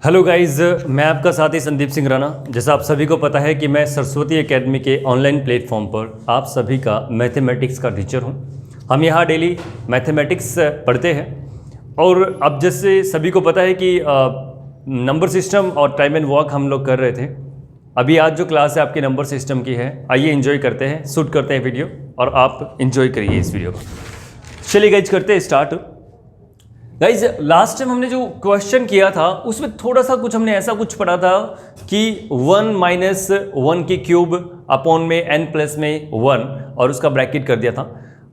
Hello guys, मैं आपका साथी संदीप सिंह राणा। जैसा आप सभी को पता है कि मैं सरस्वती एकेडमी के ऑनलाइन प्लेटफॉर्म पर आप सभी का मैथमेटिक्स का टीचर हूं। हम यहां डेली मैथमेटिक्स पढ़ते हैं और अब जैसे सभी को पता है कि नंबर सिस्टम और टाइम एंड वर्क हम लोग कर रहे थे। अभी आज जो क्लास है आपके नंबर सिस्टम की है। आइए एंजॉय करते हैं, शूट करते हैं वीडियो और आप एंजॉय करिए इस वीडियो को। चलिए गाइज करते हैं स्टार्ट। गाइज लास्ट टाइम हमने जो क्वेश्चन किया था उसमें थोड़ा सा कुछ हमने ऐसा कुछ पढ़ा था कि 1 माइनस 1 की क्यूब अपॉन में n प्लस में 1 और उसका ब्रैकेट कर दिया था।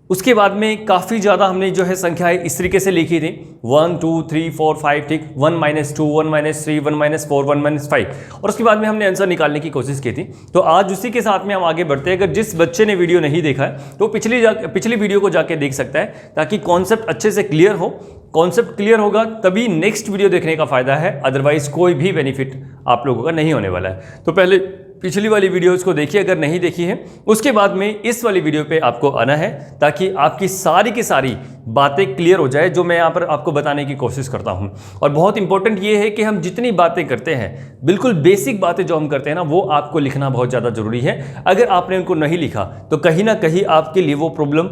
उसके बाद में काफ़ी ज़्यादा हमने जो है संख्याएं इस तरीके से लिखी थी 1 2 3 4 5, ठीक, 1 माइनस 2 1 माइनस 3 1 माइनस 4 1 माइनस 5 और उसके बाद में हमने आंसर निकालने की कोशिश की थी। तो आज उसी के साथ में हम आगे बढ़ते हैं। अगर जिस बच्चे ने वीडियो नहीं देखा है तो पिछली वीडियो को जाके देख सकता है ताकि कॉन्सेप्ट अच्छे से क्लियर हो। कॉन्सेप्ट क्लियर होगा तभी नेक्स्ट वीडियो देखने का फायदा है, अदरवाइज कोई भी बेनिफिट आप लोगों का नहीं होने वाला है। तो पहले पिछली वाली वीडियोस को देखिए अगर नहीं देखी है, उसके बाद में इस वाली वीडियो पे आपको आना है ताकि आपकी सारी की सारी बातें क्लियर हो जाए जो मैं यहाँ पर आपको बताने की कोशिश करता हूँ। और बहुत इंपॉर्टेंट ये है कि हम जितनी बातें करते हैं, बिल्कुल बेसिक बातें जो हम करते हैं ना, वो आपको लिखना बहुत ज़्यादा जरूरी है। अगर आपने उनको नहीं लिखा तो कहीं ना कहीं आपके लिए वो प्रॉब्लम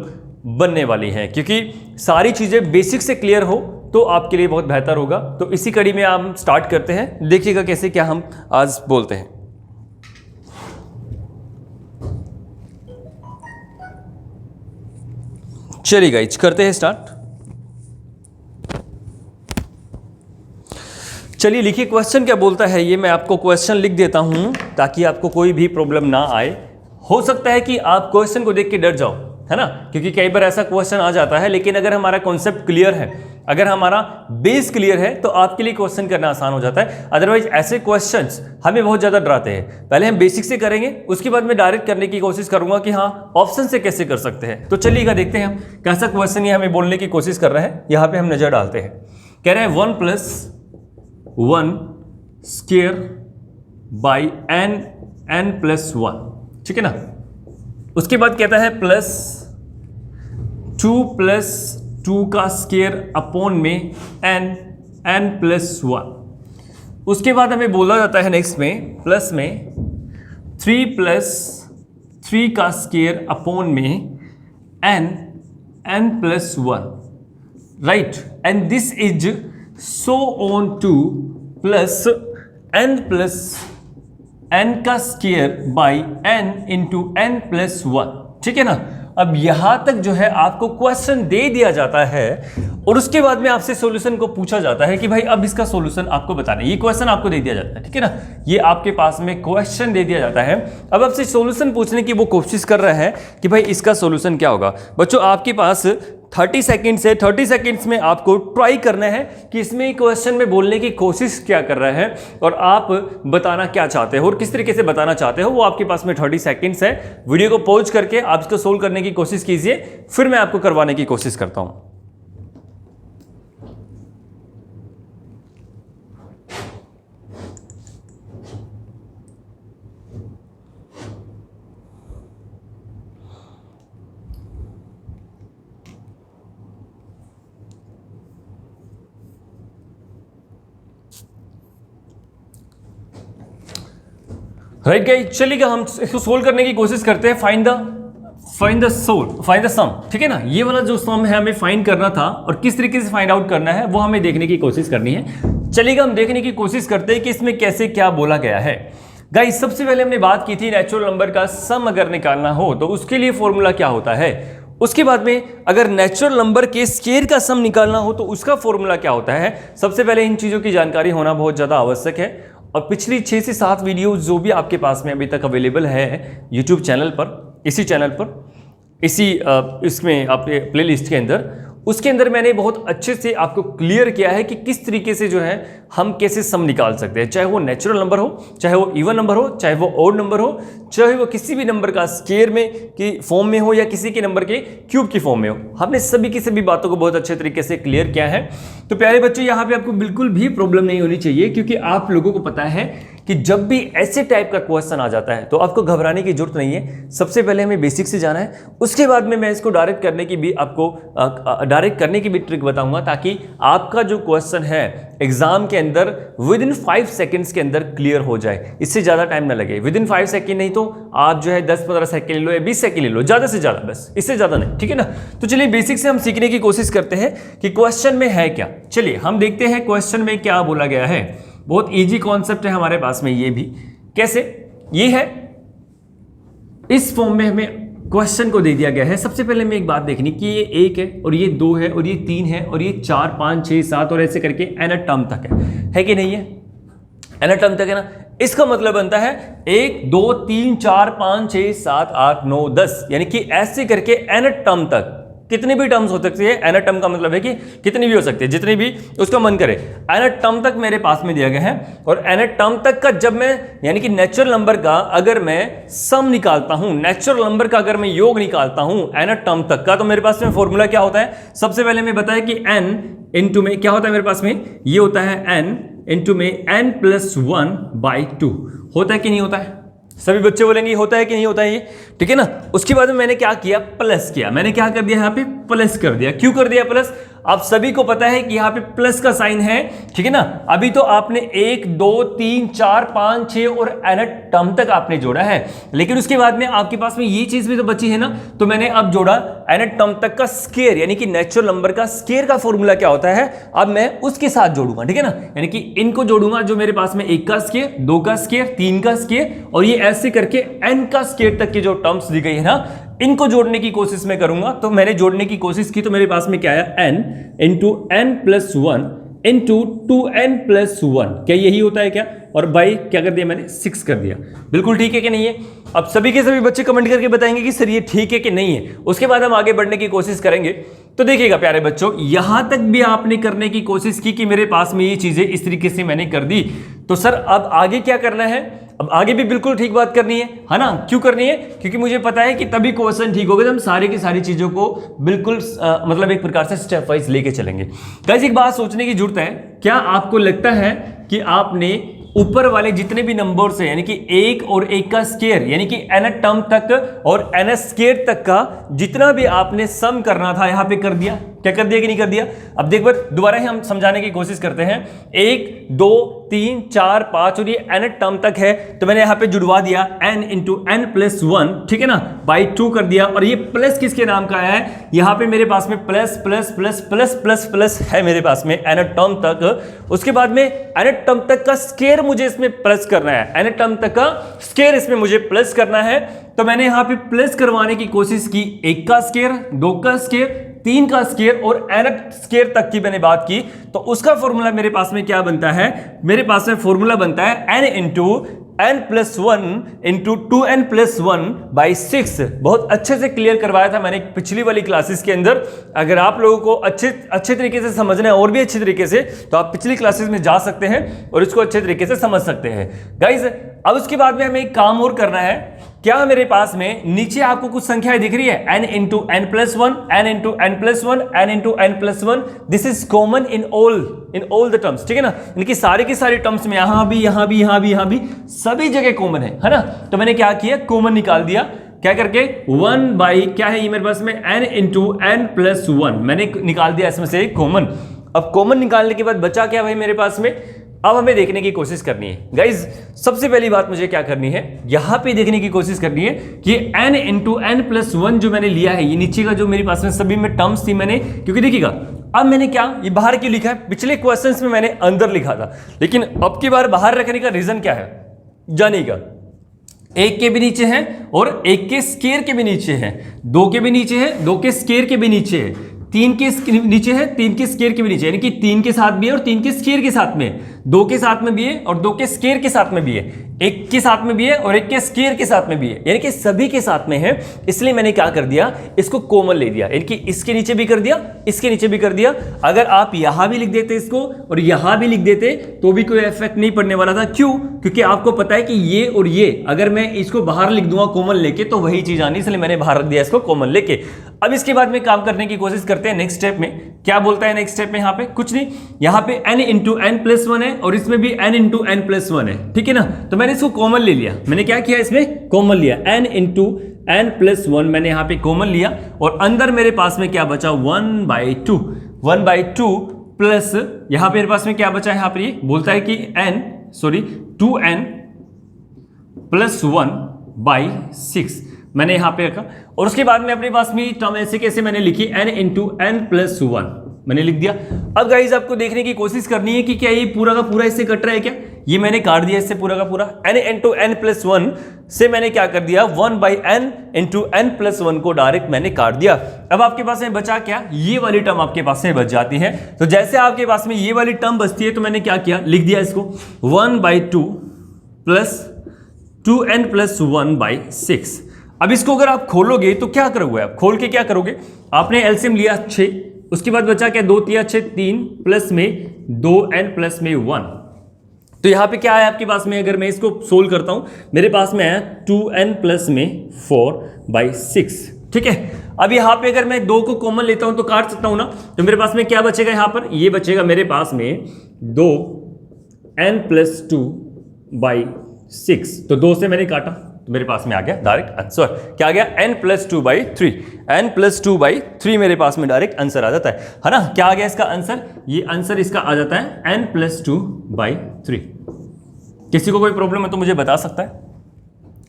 बनने वाली है, क्योंकि सारी चीज़ें बेसिक से क्लियर हो तो आपके लिए बहुत बेहतर होगा। तो इसी कड़ी में हम स्टार्ट करते हैं। देखिएगा कैसे क्या हम आज बोलते हैं। चलिए गाइज करते हैं स्टार्ट। चलिए लिखिए क्वेश्चन क्या बोलता है ये मैं आपको क्वेश्चन लिख देता हूं ताकि आपको कोई भी प्रॉब्लम ना आए। हो सकता है कि आप क्वेश्चन को देख के डर जाओ, है ना, क्योंकि कई बार ऐसा क्वेश्चन आ जाता है। लेकिन अगर हमारा कॉन्सेप्ट क्लियर है, अगर हमारा बेस क्लियर है तो आपके लिए क्वेश्चन करना आसान हो जाता है। अदरवाइज ऐसे क्वेश्चंस हमें बहुत ज़्यादा डराते हैं। पहले हम बेसिक से करेंगे, उसके बाद मैं डायरेक्ट करने की कोशिश करूंगा कि हाँ ऑप्शन से कैसे कर सकते हैं। तो चलिएगा देखते हैं हम कैसा क्वेश्चन ये हमें बोलने की कोशिश कर रहा है। यहाँ पे हम नजर डालते हैं। कह रहे हैं 1 plus 1 square by n plus 1, ठीक है ना। उसके बाद कहता है प्लस 2 प्लस 2 का स्क्वायर अपॉन में n प्लस 1। उसके बाद हमें बोला जाता है नेक्स्ट में प्लस में 3 प्लस 3 का स्क्वायर अपॉन में n plus 1, right. And this is so on two plus n plus n का square by n into n plus 1, ठीक है ना। अब यहां तक जो है आपको क्वेश्चन दे दिया जाता है और उसके बाद में आपसे सॉल्यूशन को पूछा जाता है कि भाई अब इसका सॉल्यूशन आपको बताना है। ये क्वेश्चन आपको दे दिया जाता है, ठीक है ना। ये आपके पास में क्वेश्चन दे दिया जाता है। अब आपसे सॉल्यूशन पूछने की वो कोशिश कर रहा है कि भाई इसका सॉल्यूशन क्या होगा। बच्चों आपके पास 30 सेकेंड्स है। 30 सेकेंड्स में आपको ट्राई करना है कि इसमें क्वेश्चन में बोलने की कोशिश क्या कर रहा है और आप बताना क्या चाहते हो और किस तरीके से बताना चाहते हो। वो आपके पास में 30 सेकेंड्स है। वीडियो को पॉज करके आप इसको सोल्व करने की कोशिश कीजिए, फिर मैं आपको करवाने की कोशिश करता हूं। राइट गाइस, चलिएगा हम इसको सोल्व करने की कोशिश करते हैं। फाइंड द सम, ठीक है ना। ये वाला जो सम है हमें फाइंड करना था और किस तरीके से फाइंड आउट करना है वो हमें देखने की कोशिश करनी है। चलिएगा हम देखने की कोशिश करते हैं कि इसमें कैसे क्या बोला गया है। गाइस सबसे पहले हमने बात की थी नेचुरल नंबर का सम अगर निकालना हो तो उसके लिए फॉर्मूला क्या होता है। उसके बाद में अगर नेचुरल नंबर के स्क्वायर का सम निकालना हो तो उसका फॉर्मूला क्या होता है। सबसे पहले इन चीज़ों की जानकारी होना बहुत ज़्यादा आवश्यक है। और पिछली 6 से 7 वीडियो जो भी आपके पास में अभी तक अवेलेबल है यूट्यूब चैनल पर, इसी चैनल पर, इसमें आपके प्लेलिस्ट के अंदर, उसके अंदर मैंने बहुत अच्छे से आपको क्लियर किया है कि किस तरीके से जो है हम कैसे सम निकाल सकते हैं। चाहे वो नेचुरल नंबर हो, चाहे वो इवन नंबर हो, चाहे वो ऑड नंबर हो, चाहे वो किसी भी नंबर का स्क्वायर में की फॉर्म में हो या किसी के नंबर के क्यूब की फॉर्म में हो। हमने सभी की सभी बातों को बहुत अच्छे तरीके से क्लियर किया है। तो प्यारे बच्चों यहाँ पे आपको बिल्कुल भी प्रॉब्लम नहीं होनी चाहिए, क्योंकि आप लोगों को पता है कि जब भी ऐसे टाइप का क्वेश्चन आ जाता है तो आपको घबराने की जरूरत नहीं है। सबसे पहले हमें बेसिक से जाना है, उसके बाद में मैं इसको डायरेक्ट करने की भी ट्रिक बताऊंगा, ताकि आपका जो क्वेश्चन है एग्जाम के अंदर विद इन 5 सेकंड्स के अंदर क्लियर हो जाए, इससे ज्यादा टाइम ना लगे। विद इन 5 सेकंड नहीं तो आप जो है 10-15 सेकंड ले लो या 20 सेकंड ले लो, ज्यादा से ज्यादा, बस इससे ज्यादा नहीं, ठीक है ना। तो चलिए बेसिक से हम सीखने की कोशिश करते हैं कि क्वेश्चन में है क्या। चलिए हम देखते हैं क्वेश्चन में क्या बोला गया है। बहुत इजी कॉन्सेप्ट है हमारे पास में, ये भी कैसे, ये है इस फॉर्म में हमें क्वेश्चन को दे दिया गया है। सबसे पहले हमें एक बात देखनी कि ये 1 है और ये 2 है और ये 3 है और ये 4 5 6 7 और ऐसे करके एन टर्म तक है कि नहीं है, एन टर्म तक है ना। इसका मतलब बनता है 1 2 3 4 5 6 7 8 9 10, यानी कि ऐसे करके एन टर्म तक कितनी भी टर्म्स हो सकती है। एन टर्म का मतलब है कि कितनी भी हो सकती है, जितनी भी उसका मन करे। एन टर्म तक मेरे पास में दिया गया है और एन टर्म तक का जब मैं यानी कि नेचुरल नंबर का अगर मैं सम निकालता हूं, नेचुरल नंबर का अगर मैं योग निकालता हूं एन टर्म तक का, तो मेरे पास में फॉर्मूला क्या होता है। सबसे पहले मैं बताया कि n इंटू में क्या होता है, मेरे पास में ये होता है n इंटू में n+1/2 होता है कि नहीं होता है। सभी बच्चे बोलेंगे होता है कि नहीं होता है ये, ठीक है ना। उसके बाद में मैंने क्या किया, प्लस किया। मैंने क्या कर दिया, यहाँ पे प्लस कर दिया। क्यों कर दिया प्लस, आप सभी को पता है कि यहाँ पे प्लस का साइन है, ठीक है ना। अभी तो आपने 1 2 3 4 5 6 और एन टर्म तक आपने जोड़ा है, लेकिन उसके बाद में आपके पास में ये चीज भी तो बची है ना। तो मैंने अब जोड़ा एन टर्म तक का स्केयर, यानी कि नेचुरल नंबर का स्केयर का फॉर्मूला क्या होता है, अब मैं उसके साथ जोड़ूंगा, ठीक है ना। यानी कि इनको जोड़ूंगा, जो मेरे पास में 1 का स्केयर, 2 का स्केयर, 3 का स्केयर और ये ऐसे करके एन का स्केयर तक की जो टर्म्स दी गई है ना, इनको जोड़ने की कोशिश मैं करूंगा। तो मैंने जोड़ने की कोशिश की तो मेरे पास में क्या आया, n into n+1 into 2n+1, क्या यही होता है क्या। और बाई क्या कर दिया मैंने, 6 कर दिया। बिल्कुल ठीक है कि नहीं है। अब सभी के सभी बच्चे कमेंट करके बताएंगे कि सर ये ठीक है कि नहीं है। उसके बाद हम आगे बढ़ने की कोशिश करेंगे। तो देखिएगा प्यारे बच्चों, यहां तक भी आपने करने की कोशिश की कि मेरे पास में ये चीजें इस तरीके से मैंने कर दी, तो सर अब आगे क्या करना है। अब आगे भी बिल्कुल ठीक बात करनी है ना। क्यों करनी है, क्योंकि मुझे पता है कि तभी क्वेश्चन ठीक होगा जब हम सारी की सारी चीजों को बिल्कुल मतलब एक प्रकार से स्टेप वाइज लेके चलेंगे। गाइस एक बात सोचने की जरूरत है, क्या आपको लगता है कि आपने ऊपर वाले जितने भी नंबर्स है, यानी कि 1 और 1 का स्केयर, यानी कि एन टर्म तक और एन स्केयर तक का जितना भी आपने सम करना था यहां पे कर दिया, क्या कर दिया कि नहीं कर दिया। अब देख बार दोबारा ही हम समझाने की कोशिश करते हैं। 1 2 3 4 5 और ये एन टर्म तक है, तो मैंने यहां पे जुड़वा दिया n इंटू n+1, ठीक है ना, बाई 2 कर दिया। और ये प्लस किसके नाम का है, यहां पे मेरे पास में plus plus plus plus plus plus है मेरे पास में एन टर्म तक। उसके बाद में एन टर्म तक का स्केयर मुझे इसमें प्लस करना है, एन टर्म तक का स्केयर इसमें मुझे प्लस करना है। तो मैंने यहां पे प्लस करवाने की कोशिश की, 1 का स्केयर, 2 का स्केयर, 3 का स्केयर और एन स्केयर तक की मैंने बात की। तो उसका फॉर्मूला मेरे पास में क्या बनता है, मेरे पास में फॉर्मूला बनता है n into n+1 into 2n+1/6। बहुत अच्छे से क्लियर करवाया था मैंने पिछली वाली क्लासेस के अंदर। अगर आप लोगों को अच्छे तरीके से समझना है और भी अच्छे तरीके से, तो आप पिछली क्लासेस में जा सकते हैं और इसको अच्छे तरीके से समझ सकते हैं। गाइज अब उसके बाद में हमें एक काम और करना है। क्या मेरे पास में नीचे आपको कुछ संख्याएं दिख रही है, n into n+1, n into n+1, n into n+1। This is common in all the terms, ठीक है ना। यानी कि सारे की सारी टर्म्स में यहां भी यहां भी यहां भी यहां भी सभी जगह कॉमन है ना। तो मैंने क्या किया, कॉमन निकाल दिया, क्या करके 1 बाई क्या है ये मेरे पास में n इंटू n+1 मैंने निकाल दिया इसमें से कॉमन। अब कॉमन निकालने के बाद बचा क्या भाई मेरे पास में, अब हमें देखने की कोशिश करनी है। गाइज सबसे पहली बात मुझे क्या करनी है, यहां पे देखने की कोशिश करनी है कि n इंटू n+1 जो मैंने लिया है, ये नीचे का जो मेरे पास में सभी में टर्म्स थी मैंने, क्योंकि देखिएगा अब मैंने क्या ये बाहर क्यों लिखा है, पिछले क्वेश्चंस में मैंने अंदर लिखा था, लेकिन अब की बार बाहर रखने का रीजन क्या है जानिएगा। 1 के भी नीचे है और 1 के स्केयर के भी नीचे है, 2 के भी नीचे है, 2 के स्केयर के भी नीचे है, 3 के नीचे है, 3 के स्केयर के भी नीचे, यानी कि 3 के साथ भी है और 3 के स्केयर के साथ में, 2 के साथ में भी है और 2 के स्केयर के साथ में भी है, 1 के साथ में भी है और 1 के स्केयर के साथ में भी है, यानी कि सभी के साथ में है। इसलिए मैंने क्या कर दिया, इसको कॉमन ले दिया, यानी कि इसके नीचे भी कर दिया, इसके नीचे भी कर दिया। अगर आप यहां भी लिख देते इसको और यहां भी लिख देते तो भी कोई इफेक्ट नहीं पड़ने वाला था। क्यों, क्योंकि आपको पता है कि ये और ये अगर मैं इसको बाहर लिख दूंगा कॉमन लेके तो वही चीज आनी, इसलिए मैंने बाहर रख दिया इसको कॉमन लेके। अब इसके बाद में काम करने की कोशिश करते हैं नेक्स्ट स्टेप में। क्या बोलता है नेक्स्ट स्टेप में? यहाँ पे कुछ नहीं, यहाँ पे n into n plus one है और इसमें भी n into n plus one है, ठीक है ना। तो मैंने इसको कॉमन ले लिया। मैंने क्या किया, इसमें कॉमन लिया, n into n plus one मैंने यहाँ पे कॉमन लिया और अंदर मेरे पास में क्या बचा, 1/2 प्लस यहाँ पे मेरे पास में क्या बचा है, यहाँ पे ये बोलता है कि 2n प्लस 1/6 मैंने यहाँ पे रखा। और उसके बाद में अपने पास में टर्म ऐसे कैसे मैंने लिखी, n into n plus one मैंने लिख दिया। अब गाइज आपको देखने की कोशिश करनी है कि क्या ये पूरा का पूरा इससे कट रहा है क्या। ये मैंने काट दिया इससे पूरा का पूरा, n into n plus one से मैंने क्या कर दिया, 1/n into n plus one को डायरेक्ट मैंने काट दिया। अब आपके पास में बचा क्या, ये वाली टर्म आपके पास में बच जाती है। तो जैसे आपके पास में ये वाली टर्म बचती है तो मैंने क्या किया, लिख दिया इसको 1/2 प्लस 2n प्लस 1/6। अब इसको अगर आप खोलोगे तो क्या करोगे, आप खोल के क्या करोगे, आपने एलसीएम लिया 6, उसके बाद बचा क्या, 2 3 6 3 प्लस में 2n प्लस में 1। तो यहां पे क्या है आपके पास में, अगर मैं इसको सोल्व करता हूं मेरे पास में है 2n प्लस में 4/6, ठीक है। अब यहां पे अगर मैं 2 को कॉमन लेता हूं तो काट सकता हूं ना, तो मेरे पास में क्या बचेगा, यहां पर ये बचेगा मेरे पास में 2n प्लस 2/6। तो 2 से मैंने काटा तो मेरे पास में आ गया डायरेक्ट आंसर, क्या आ गया, n प्लस 2/3। n प्लस 2/3 मेरे पास में डायरेक्ट आंसर आ जाता है ना। क्या आ गया इसका आंसर, ये आंसर इसका आ जाता है n प्लस 2/3। किसी को कोई प्रॉब्लम है तो मुझे बता सकता है।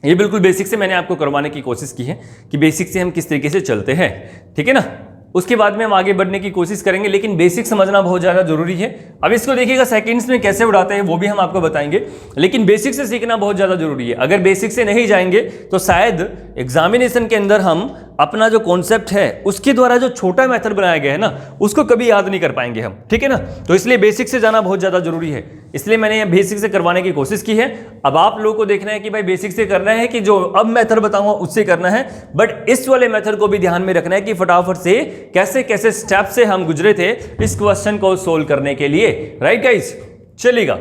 ये बिल्कुल बेसिक से मैंने आपको करवाने की कोशिश की है कि बेसिक से हम किस तरीके से चलते हैं, ठीक है ना। उसके बाद में हम आगे बढ़ने की कोशिश करेंगे, लेकिन बेसिक समझना बहुत ज़्यादा जरूरी है। अब इसको देखिएगा सेकंड्स में कैसे उड़ाते हैं वो भी हम आपको बताएंगे, लेकिन बेसिक से सीखना बहुत ज़्यादा जरूरी है। अगर बेसिक से नहीं जाएंगे तो शायद एग्जामिनेशन के अंदर हम अपना जो कॉन्सेप्ट है उसके द्वारा जो छोटा मेथड बनाया गया है ना उसको कभी याद नहीं कर पाएंगे हम, ठीक है ना। तो इसलिए बेसिक से जाना बहुत ज़्यादा जरूरी है, इसलिए मैंने ये बेसिक से करवाने की कोशिश की है। अब आप लोगों को देखना है कि भाई बेसिक से करना है कि जो अब मेथड बताऊंगा उससे करना है, बट इस वाले मेथड को भी ध्यान में रखना है कि फटाफट से कैसे कैसे स्टेप से हम गुजरे थे इस क्वेश्चन को सोल्व करने के लिए, राइट गाइस। चलिएगा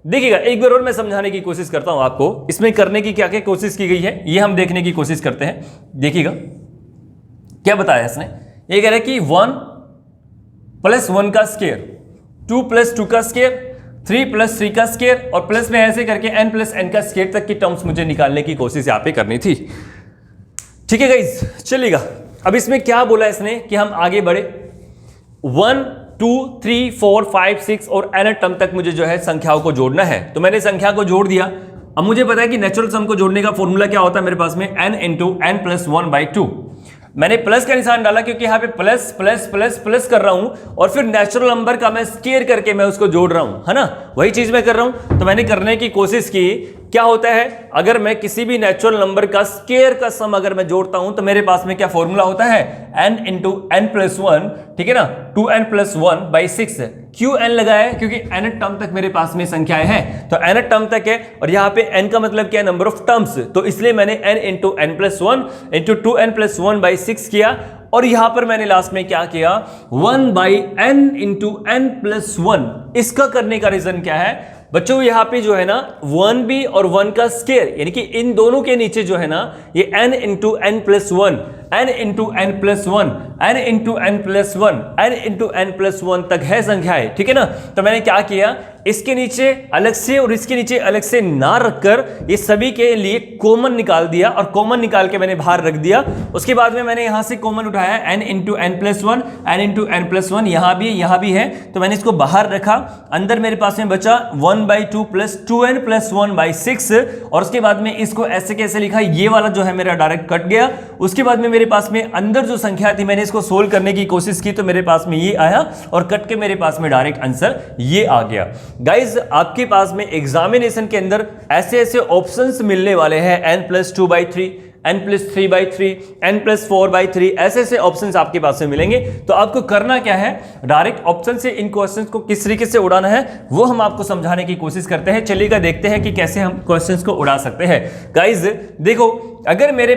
देखिएगा एक बार और मैं समझाने की कोशिश करता हूं आपको, इसमें करने की क्या क्या कोशिश की गई है ये हम देखने की कोशिश करते हैं। देखिएगा क्या बताया इसने, ये कह रहा है कि 1 प्लस 1 का स्क्वायर, 2 प्लस 2 का स्क्वायर, 3 प्लस 3 का स्क्वायर और प्लस में ऐसे करके n प्लस n का स्क्वायर तक की टर्म्स मुझे निकालने की कोशिश यहाँ पे करनी थी, ठीक है गाइस। चलिएगा अब इसमें क्या बोला इसने कि हम आगे बढ़े, 1 2 3 4 5 6 और n टर्म तक मुझे जो है संख्याओं को जोड़ना है। तो मैंने संख्या को जोड़ दिया। अब मुझे पता है कि नेचुरल सम को जोड़ने का फॉर्मूला क्या होता है मेरे पास में, n इंटू एन प्लस 1/2। मैंने प्लस का निशान डाला क्योंकि यहाँ पे प्लस प्लस प्लस प्लस कर रहा हूं और फिर नेचुरल नंबर का मैं स्क्वायर करके मैं उसको जोड़ रहा हूं, है ना, वही चीज मैं कर रहा हूं। तो मैंने करने की कोशिश की, क्या होता है अगर मैं किसी भी नेचुरल नंबर का स्क्वायर का सम अगर मैं जोड़ता हूं तो मेरे पास में क्या फॉर्मूला होता है, n इंटू एन प्लस 1, ठीक है ना, 2n प्लस 1/6। क्यों n लगाया है, क्योंकि n टर्म तक मेरे पास में संख्याएं हैं, तो n टर्म तक है और यहाँ पे n का मतलब क्या है, नंबर ऑफ टर्म्स। तो इसलिए मैंने n into n plus 1 into 2n plus 1/6 किया और यहां पर मैंने लास्ट में क्या किया, 1/n इंटू एन प्लस 1। इसका करने का रीजन क्या है बच्चों, यहाँ पे जो है ना 1 भी और 1 का स्क्वायर यानी कि इन दोनों के नीचे जो है ना ये n into n plus 1, n into n plus 1, n into n plus 1, n into n plus 1 तक है संख्याएं, ठीक है ना। तो मैंने क्या किया, इसके नीचे अलग से और इसके नीचे अलग से ना रखकर ये सभी के लिए कॉमन निकाल दिया और कॉमन निकाल के मैंने बाहर रख दिया। उसके बाद में मैंने यहां से कॉमन उठाया n into n plus 1, n into n plus 1, यहां भी है तो मैंने इसको बाहर रखा। अंदर मेरे पास में बचा 1/2 प्लस 2n प्लस 1/6 और उसके बाद में इसको ऐसे कैसे लिखा, ये वाला जो है मेरा डायरेक्ट कट गया। उसके बाद में मेरे पास में अंदर जो संख्या थी मैंने इसको सोल्व करने की कोशिश की तो मेरे पास में ये आया और कट के मेरे पास में डायरेक्ट आंसर ये आ गया। गाइज आपके पास में एग्जामिनेशन के अंदर ऐसे ऐसे ऑप्शंस मिलने वाले हैं, n plus 2/3, n plus 3/3, n plus 4/3, ऐसे ऐसे ऑप्शंस आपके पास में मिलेंगे। तो आपको करना क्या है, डायरेक्ट ऑप्शन से इन क्वेश्चंस को किस तरीके से उड़ाना है वो हम आपको समझाने की कोशिश करते हैं। चलिएगा देखते हैं कि कैसे हम क्वेश्चंस को उड़ा सकते हैं। गाइज देखो, अगर मेरे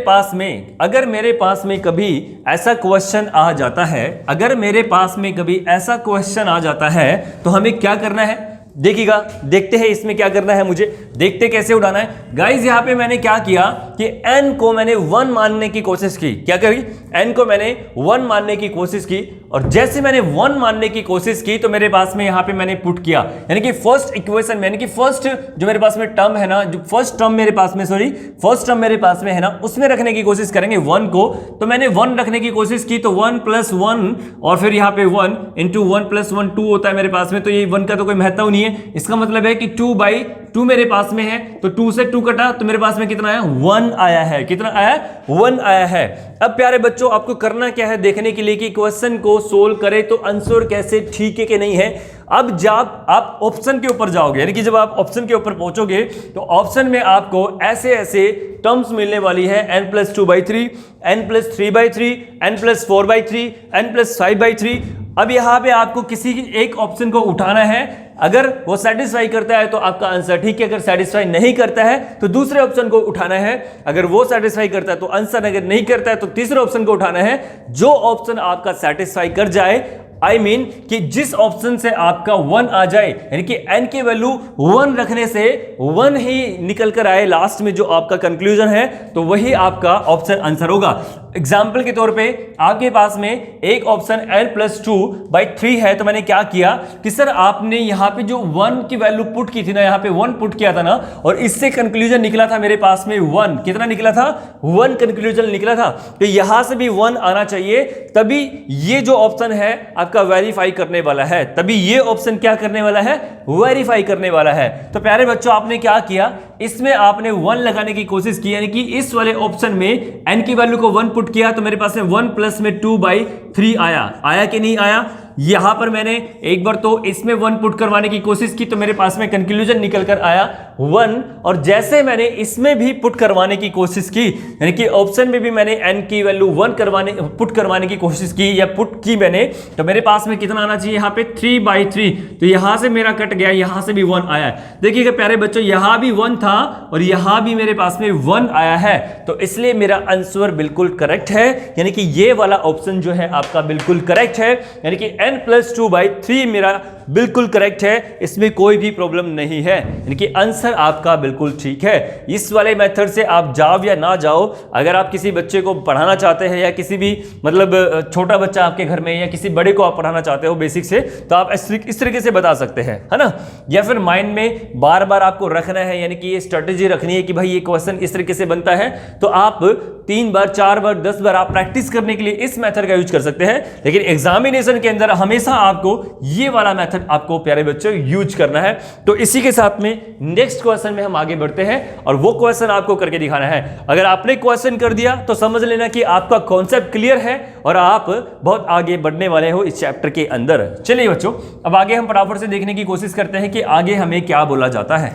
पास में कभी ऐसा क्वेश्चन आ जाता है, अगर मेरे पास में कभी ऐसा क्वेश्चन आ जाता है तो हमें क्या करना है, देखिएगा, देखते हैं इसमें क्या करना है मुझे, देखते कैसे उड़ाना है। गाइज यहाँ पे मैंने क्या किया कि n को मैंने 1 मानने की कोशिश की। क्या करी? n को मैंने 1 मानने की कोशिश की, और जैसे मैंने 1 मानने की कोशिश की तो मेरे पास में यहाँ पे मैंने पुट किया, यानी कि फर्स्ट इक्वेशन में, यानी कि फर्स्ट जो मेरे पास में टर्म है ना, जो फर्स्ट टर्म मेरे पास में है ना, उसमें रखने की कोशिश करेंगे 1 को। तो मैंने 1 रखने की कोशिश की, तो 1 + 1 और फिर यहाँ पे 1 × 1 + 1 2 होता है मेरे पास में, तो ये 1 का तो कोई महत्व नहीं है। इसका मतलब है कि 2/2 मेरे पास में है, तो 2 से 2 कटा तो मेरे पास में कितना आया? 1 आया है। कितना आया? 1 आया है। अब प्यारे बच्चों, आपको करना क्या है देखने के लिए कि क्वेश्चन को सोल्व करें तो आंसर कैसे ठीक है कि नहीं है। अब जब आप ऑप्शन के ऊपर जाओगे, यानी कि जब आप ऑप्शन के ऊपर पहुंचोगे तो ऑप्शन में आपको ऐसे ऐसे टर्म्स मिलने वाली है, n + 2/3, n + 3/3, n + 4/3, n + 5/3। अब यहाँ पे आपको किसी एक ऑप्शन को उठाना है, अगर वो सेटिस्फाई करता है तो आपका आंसर ठीक है, अगर सेटिस्फाई नहीं करता है तो दूसरे ऑप्शन को उठाना है, अगर वो सेटिस्फाई करता है तो आंसर, अगर नहीं करता है तो तीसरे ऑप्शन को उठाना है। जो ऑप्शन आपका सेटिस्फाई कर जाए, I mean कि जिस ऑप्शन से आपका 1 आ जाए, यानी कि n की वैल्यू 1 रखने से 1 ही निकल कर आए लास्ट में जो आपका कंक्लूजन है, तो वही आपका ऑप्शन आंसर होगा। एग्जाम्पल के तौर पे आपके पास में एक ऑप्शन n + 2/3 है, तो मैंने क्या किया कि सर आपने यहाँ पे जो 1 की वैल्यू पुट की थी ना, यहाँ पे 1 पुट किया था ना, और इससे कंक्लूजन निकला था मेरे पास में 1। कितना निकला था? 1 कंक्लूजन निकला था। तो यहां से भी 1 आना चाहिए, तभी ये जो ऑप्शन है आपका वेरीफाई करने वाला है, तभी ये ऑप्शन क्या करने वाला है? वेरीफाई करने वाला है। तो प्यारे बच्चों, आपने क्या किया, इसमें आपने 1 लगाने की कोशिश की, यानी कि इस वाले ऑप्शन में n की वैल्यू को 1 पुट किया तो मेरे पास में 1 + में 2/3 आया कि नहीं आया? यहां पर मैंने एक बार तो इसमें 1 पुट करवाने की कोशिश की तो मेरे पास में कंक्लूजन निकल कर आया 1, और जैसे मैंने इसमें भी पुट करवाने की कोशिश की, यानी कि ऑप्शन में भी मैंने n की वैल्यू 1 पुट करवाने की कोशिश की या पुट की मैंने, तो मेरे पास में कितना आना चाहिए? यहाँ पे 3/3। तो यहां से मेरा कट गया, यहां से भी 1 आया। देखिएगा प्यारे बच्चों, यहां भी 1 था और यहां भी मेरे पास में 1 आया है, तो इसलिए मेरा आंसर बिल्कुल करेक्ट है, यानी कि ये वाला ऑप्शन जो है आपका बिल्कुल करेक्ट है, यानी कि n + 2/3 मेरा बिल्कुल करेक्ट है, इसमें कोई भी प्रॉब्लम नहीं है, यानी कि आंसर आपका बिल्कुल ठीक है। इस वाले मेथड से आप जाओ या ना जाओ, अगर आप किसी बच्चे को पढ़ाना चाहते हैं या किसी भी मतलब छोटा बच्चा आपके घर में या किसी बड़े को आप पढ़ाना चाहते हो बेसिक से, तो आप इस तरीके से बता सकते हैं, है ना। या फिर माइंड में बार बार आपको रखना है, यानी कि ये स्ट्रेटेजी रखनी है कि भाई ये क्वेश्चन इस तरीके से बनता है, तो आप 3 बार 4 बार 10 बार आप प्रैक्टिस करने के लिए इस मेथड का यूज कर सकते हैं। लेकिन एग्जामिनेशन के अंदर हमेशा आपको ये वाला मेथड आपको प्यारे बच्चों यूज करना है। तो इसी के साथ में नेक्स्ट क्वेश्चन में हम आगे बढ़ते हैं और वो क्वेश्चन आपको करके दिखाना है। अगर आपने क्वेश्चन कर दिया तो समझ लेना कि आपका कॉन्सेप्ट क्लियर है और आप बहुत आगे बढ़ने वाले हो इस चैप्टर के अंदर। चलिए बच्चों, अब आगे हम फटाफट से देखने की कोशिश करते हैं कि आगे हमें क्या बोला जाता है।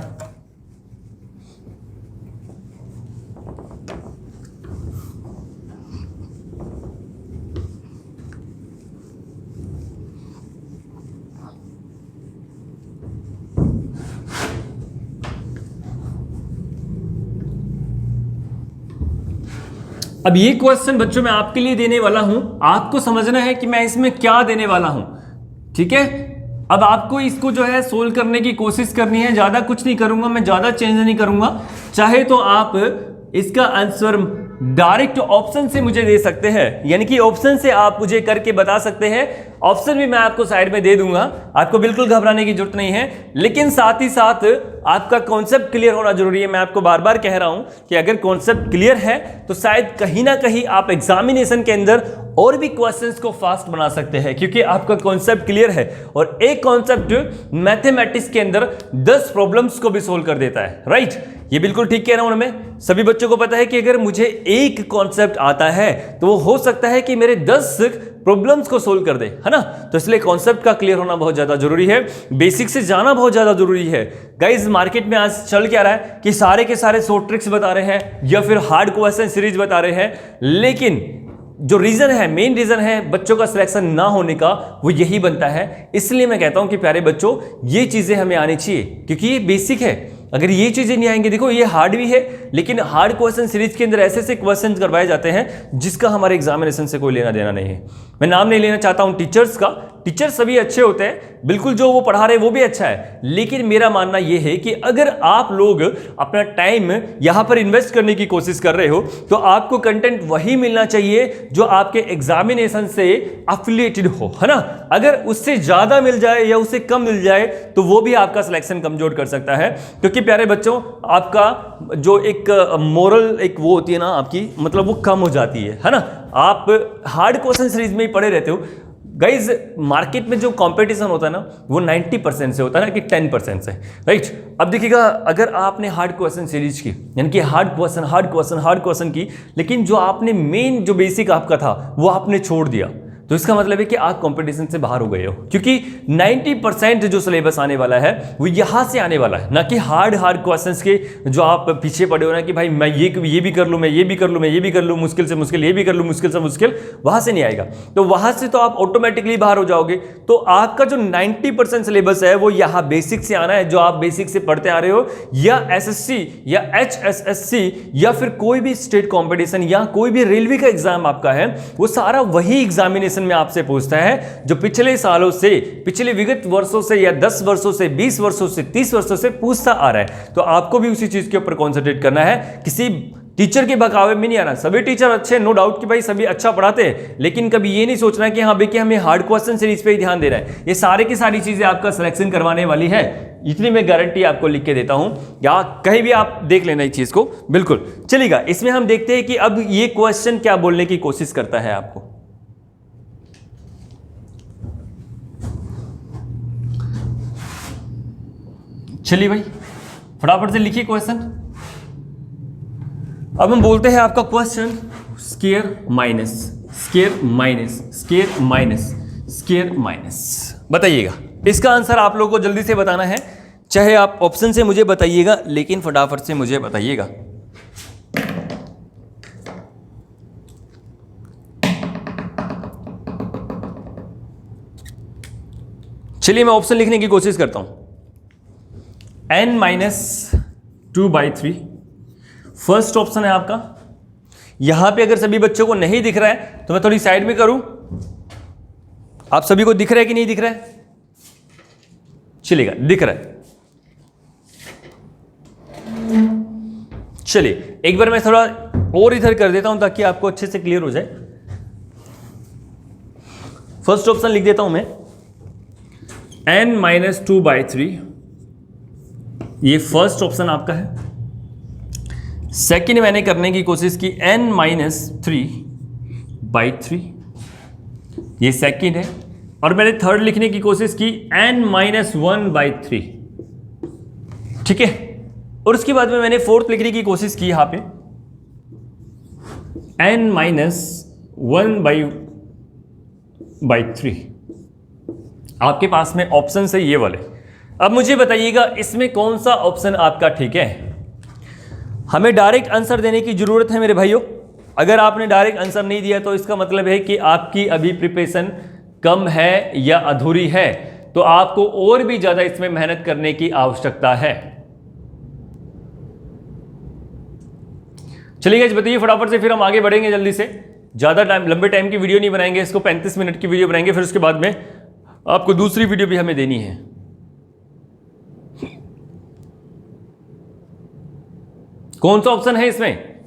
अब ये क्वेश्चन बच्चों मैं आपके लिए देने वाला हूं, आपको समझना है कि मैं इसमें क्या देने वाला हूं, ठीक है। अब आपको इसको जो है सोल्व करने की कोशिश करनी है, ज्यादा कुछ नहीं करूंगा मैं, ज्यादा चेंज नहीं करूंगा। चाहे तो आप इसका आंसर डायरेक्ट ऑप्शन से मुझे दे सकते हैं, यानी कि ऑप्शन से आप मुझे करके बता सकते हैं। ऑप्शन भी मैं आपको साइड में दे दूंगा, आपको बिल्कुल घबराने की जरूरत नहीं है। लेकिन साथ ही साथ आपका कॉन्सेप्ट क्लियर होना जरूरी है। मैं आपको बार बार कह रहा हूं कि अगर कॉन्सेप्ट क्लियर है तो शायद कहीं ना कहीं आप एग्जामिनेशन के अंदर और भी क्वेश्चंस को फास्ट बना सकते हैं, क्योंकि आपका कॉन्सेप्ट क्लियर है। और एक कॉन्सेप्ट मैथमेटिक्स के अंदर 10 प्रॉब्लम्स को भी सोल्व कर देता है, राइट। ये बिल्कुल ठीक कह रहा हूं मैं। सभी बच्चों को पता है कि अगर मुझे एक कॉन्सेप्ट आता है तो वो हो सकता है कि मेरे 10 प्रॉब्लम्स को सोल्व कर दे, है ना। तो इसलिए कॉन्सेप्ट का क्लियर होना बहुत ज्यादा जरूरी है, बेसिक से जाना बहुत ज्यादा जरूरी है। गाइस, मार्केट में आज चल क्या रहा है कि सारे के सारे शॉर्ट ट्रिक्स बता रहे हैं या फिर हार्ड क्वेश्चन सीरीज बता रहे हैं, लेकिन जो रीजन है, मेन रीजन है बच्चों का सिलेक्शन ना होने का, वो यही बनता है। इसलिए मैं कहता हूं कि प्यारे बच्चों, ये चीजें हमें आनी चाहिए क्योंकि ये बेसिक है। अगर ये चीजें नहीं आएंगी, देखो ये हार्ड भी है लेकिन हार्ड क्वेश्चन सीरीज के अंदर ऐसे ऐसे क्वेश्चन करवाए जाते हैं जिसका हमारे एग्जामिनेशन से कोई लेना देना नहीं है। मैं नाम नहीं लेना चाहता हूं टीचर्स का, टीचर सभी अच्छे होते हैं, बिल्कुल जो वो पढ़ा रहे हैं वो भी अच्छा है, लेकिन मेरा मानना यह है कि अगर आप लोग अपना टाइम यहां पर इन्वेस्ट करने की कोशिश कर रहे हो तो आपको कंटेंट वही मिलना चाहिए जो आपके एग्जामिनेशन से एफिलिएटेड हो, है ना। अगर उससे ज्यादा मिल जाए या उससे कम मिल जाए तो वो भी आपका सिलेक्शन कमजोर कर सकता है, क्योंकि प्यारे बच्चों आपका जो एक मोरल एक वो होती है ना आपकी, मतलब वो कम हो जाती है ना। आप हार्ड क्वेश्चन सीरीज में ही पढ़े रहते हो। गाइज मार्केट में जो कंपटीशन होता है ना वो 90% से होता है ना कि 10% से, राइट। अब देखिएगा अगर आपने हार्ड क्वेश्चन सीरीज की, यानी कि हार्ड क्वेश्चन की, लेकिन जो आपने मेन जो बेसिक आपका था वो आपने छोड़ दिया, तो इसका मतलब है कि आप कंपटीशन से बाहर हो गए हो, क्योंकि 90% जो सिलेबस आने वाला है वो यहां से आने वाला है, ना कि हार्ड क्वेश्चंस के जो आप पीछे पड़े हो ना कि भाई मैं ये भी कर लूं, मैं ये भी कर लूं, मैं ये भी कर लूं, मुश्किल से मुश्किल ये भी कर लूं, मुश्किल से मुश्किल, वहां से नहीं आएगा। तो वहां से तो आप ऑटोमेटिकली बाहर हो जाओगे। तो आपका जो 90% सिलेबस है वो यहाँ बेसिक से आना है, जो आप बेसिक से पढ़ते आ रहे हो, या एसएससी या HSSC या फिर कोई भी स्टेट कॉम्पिटिशन या कोई भी रेलवे का एग्जाम आपका है, वो सारा वही एग्जामिनेशन में आपसे पूछता है जो पिछले सालों से, पिछले विगत वर्षों से या 10 वर्षों से, 20 वर्षों से, 30 वर्षों से पूछता आ रहा है। तो आपको भी उसी चीज के ऊपर कॉन्सेंट्रेट करना है, किसी टीचर के बहकावे में नहीं आना। सभी टीचर अच्छे, नो डाउट कि भाई सभी अच्छा पढ़ाते हैं, लेकिन कभी ये नहीं सोचना कि हाँ भाई कि हमें हार्ड क्वेश्चन सीरीज पे ही ध्यान देना है। ये सारे की सारी चीजें आपका सिलेक्शन करवाने वाली है, इतनी मैं गारंटी आपको लिख के देता हूं, या कहीं भी आप देख लेना इस चीज को, बिल्कुल चलेगा। इसमें हम देखते हैं कि अब ये क्वेश्चन क्या बोलने की कोशिश करता है आपको। चलिए भाई फटाफट से लिखिए क्वेश्चन। अब हम बोलते हैं आपका question square minus square minus square minus square minus, बताइएगा। इसका आंसर आप लोगों को जल्दी से बताना है, चाहे आप ऑप्शन से मुझे बताइएगा, लेकिन फटाफट से मुझे बताइएगा। चलिए मैं ऑप्शन लिखने की कोशिश करता हूं। n-2/3 फर्स्ट ऑप्शन है आपका। यहां पे अगर सभी बच्चों को नहीं दिख रहा है तो मैं थोड़ी साइड में करूं। आप सभी को दिख रहा है कि नहीं दिख रहा है? चलिएगा, दिख रहा है। चलिए एक बार मैं थोड़ा और इधर कर देता हूं ताकि आपको अच्छे से क्लियर हो जाए। फर्स्ट ऑप्शन लिख देता हूं मैं, n-2/3, ये फर्स्ट ऑप्शन आपका है। सेकंड मैंने करने की कोशिश की n-3/3, ये सेकंड है। और मैंने थर्ड लिखने की कोशिश की n-1/3, ठीक है। और उसके बाद में मैंने फोर्थ लिखने की कोशिश की यहां पे n-1/3। आपके पास में ऑप्शन है ये वाले। अब मुझे बताइएगा इसमें कौन सा ऑप्शन आपका ठीक है। हमें डायरेक्ट आंसर देने की जरूरत है मेरे भाइयों। अगर आपने डायरेक्ट आंसर नहीं दिया तो इसका मतलब है कि आपकी अभी प्रिपरेशन कम है या अधूरी है, तो आपको और भी ज्यादा इसमें मेहनत करने की आवश्यकता है। चलिए गाइस बताइए फटाफट से, फिर हम आगे बढ़ेंगे जल्दी से। ज्यादा टाइम, लंबे टाइम की वीडियो नहीं बनाएंगे, इसको 35 मिनट की वीडियो बनाएंगे, फिर उसके बाद में आपको दूसरी वीडियो भी हमें देनी है। कौन सा ऑप्शन है इसमें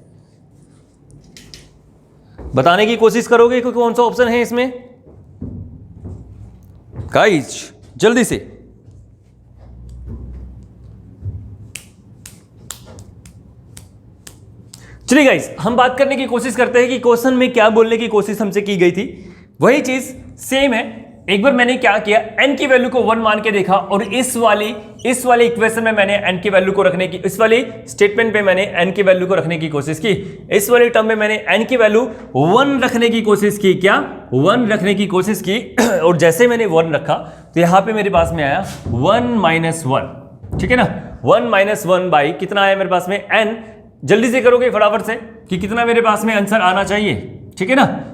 बताने की कोशिश करोगे कि कौन सा ऑप्शन है इसमें गाइस, जल्दी से। चलिए गाइस हम बात करने की कोशिश करते हैं कि क्वेश्चन में क्या बोलने की कोशिश हमसे की गई थी। वही चीज सेम है। एक बार मैंने क्या किया, n की वैल्यू को 1 मान के देखा, और इस वाली इक्वेशन में मैंने n की वैल्यू को रखने की, इस वाली स्टेटमेंट पे मैंने n की वैल्यू को रखने की कोशिश की, इस वाली टर्म में मैंने n की वैल्यू 1 रखने की कोशिश की। क्या 1 रखने की कोशिश की? और जैसे मैंने 1 रखा तो यहां पे मेरे पास में आया 1-1, ठीक है ना। 1-1 बाई कितना आया मेरे पास में n। जल्दी से करोगे फटाफट से कि कितना मेरे पास में आंसर आना चाहिए, ठीक है ना।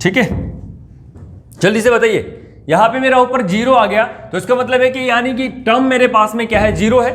ठीक है, जल्दी से बताइए यहां पे मेरा ऊपर 0 आ गया, तो इसका मतलब है कि यानी कि टर्म मेरे पास में क्या है, 0 है।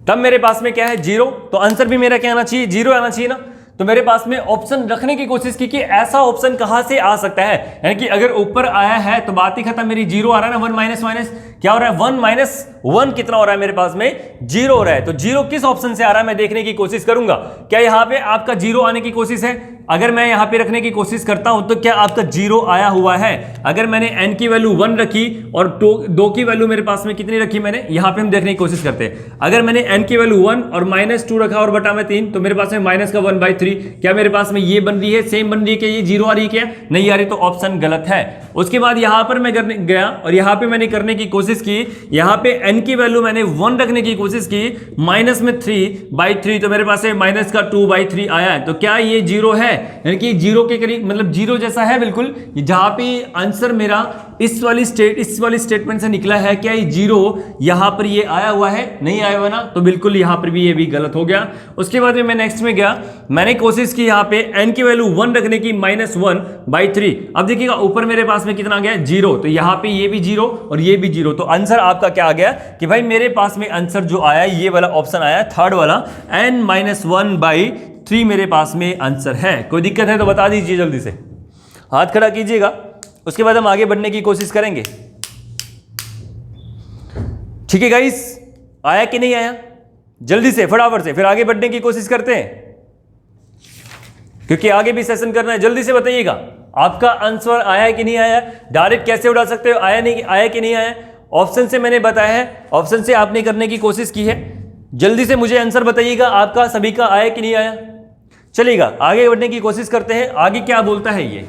टर्म मेरे पास में क्या है, 0। तो आंसर भी मेरा क्या आना चाहिए, 0 आना चाहिए ना। तो मेरे पास में ऑप्शन रखने की कोशिश की कि ऐसा ऑप्शन कहां से आ सकता है, यानी कि अगर ऊपर आया है तो बात ही खत्म, मेरी 0 आ रहा है ना। 1 माइनस माइनस क्या हो रहा है, 1 माइनस 1 कितना हो रहा है मेरे पास में, 0 हो रहा है। तो 0 किस ऑप्शन से आ रहा है मैं देखने की कोशिश करूंगा। क्या यहां पे आपका 0 आने की कोशिश है? अगर मैं यहां पे रखने की कोशिश करता हूं तो क्या आपका 0 आया हुआ है? अगर मैंने n की वैल्यू 1 रखी और 2 की वैल्यू मेरे पास में कितनी रखी मैंने, यहां पे हम देखने की कोशिश करते हैं। अगर मैंने n की वैल्यू 1 और -2 रखा और बटा में 3, तो मेरे पास में माइनस का 1/3, क्या मेरे पास में ये बन रही है, सेम बन रही है कि ये 0 आ रही है, क्या नहीं आ रही? तो ऑप्शन गलत है। उसके बाद यहां पर मैं करने गया और यहां पे मैंने करने की कोशिश की, यहां पे n की वैल्यू मैंने 1 रखने की कोशिश की, माइनस में 3/3, तो मेरे पास में माइनस का 2/3 आया है। तो क्या ये 0 है, यानी कि 0 के करीब, मतलब 0 जैसा है बिल्कुल। जहां पे आंसर मेरा इस वाली स्टेटमेंट से निकला है, क्या ये 0 यहां पर ये आया हुआ है, नहीं आया हुआ ना, तो बिल्कुल यहां पर भी ये भी गलत हो गया। उसके बाद में मैं नेक्स्ट में गया, मैंने कोशिश की यहां पे n की वैल्यू 1 रखने की, -1/3। अब देखिएगा ऊपर मेरे पास में कितना आ गया, 0, तो यहां पे ये भी 0 और ये भी 0। तो आंसर आपका क्या आ गया कि भाई मेरे पास में आंसर जो आया, ये वाला ऑप्शन आया, थर्ड वाला, n-1/3 मेरे पास में आंसर है। कोई दिक्कत है तो बता दीजिए जल्दी से, हाथ खड़ा कीजिएगा। उसके बाद हम आगे बढ़ने की कोशिश करेंगे। ठीक है गाइस, आया कि नहीं आया, जल्दी से फटाफट से फिर आगे बढ़ने की कोशिश करते हैं, क्योंकि आगे भी सेशन करना है। जल्दी से बताइएगा आपका आंसर आया है कि नहीं आया। डायरेक्ट कैसे उड़ा सकते हो, आया नहीं, आया कि नहीं आया। ऑप्शन से मैंने बताया है, ऑप्शन से आपने करने की कोशिश की है। जल्दी से मुझे आंसर बताइएगा आपका सभी का आया कि नहीं आया। चलिएगा आगे बढ़ने की कोशिश करते हैं, आगे क्या बोलता है ये।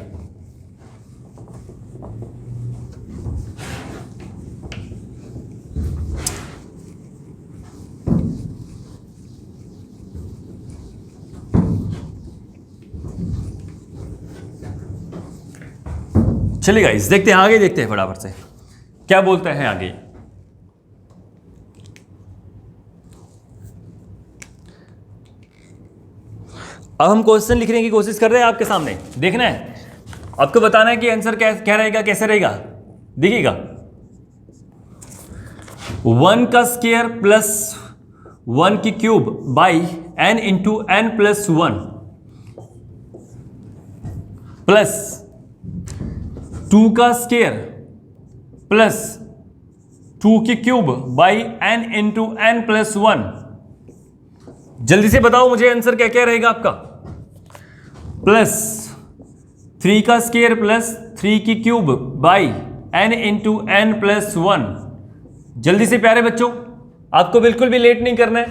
चलिए गाइस देखते हैं, आगे देखते हैं फटाफट से क्या बोलता है आगे। अब हम क्वेश्चन लिखने की कोशिश कर रहे हैं, आपके सामने देखना है, आपको बताना है कि आंसर क्या रहेगा, कैसे रहेगा। देखिएगा 1 का स्क्वायर प्लस 1 की cube by n into n plus 1 plus 2 का स्क्वायर प्लस 2 की cube by n into n plus 1। जल्दी से बताओ मुझे आंसर क्या क्या रहेगा आपका। प्लस 3 का स्क्वायर प्लस 3 की cube by n into n plus 1। जल्दी से प्यारे बच्चों, आपको बिल्कुल भी लेट नहीं करना है,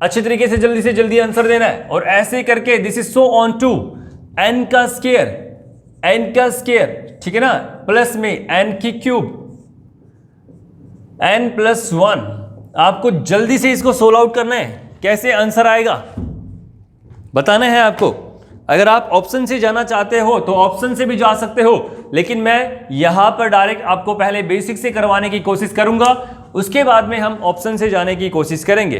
अच्छे तरीके से जल्दी आंसर देना है। और ऐसे करके this is so on to n का स्क्वायर, ठीक है ना, प्लस में n की क्यूब n प्लस 1। आपको जल्दी से इसको सोल्व आउट करना है, कैसे आंसर आएगा बताना है आपको। अगर आप ऑप्शन से जाना चाहते हो तो ऑप्शन से भी जा सकते हो, लेकिन मैं यहां पर डायरेक्ट आपको पहले बेसिक से करवाने की कोशिश करूंगा, उसके बाद में हम ऑप्शन से जाने की कोशिश करेंगे।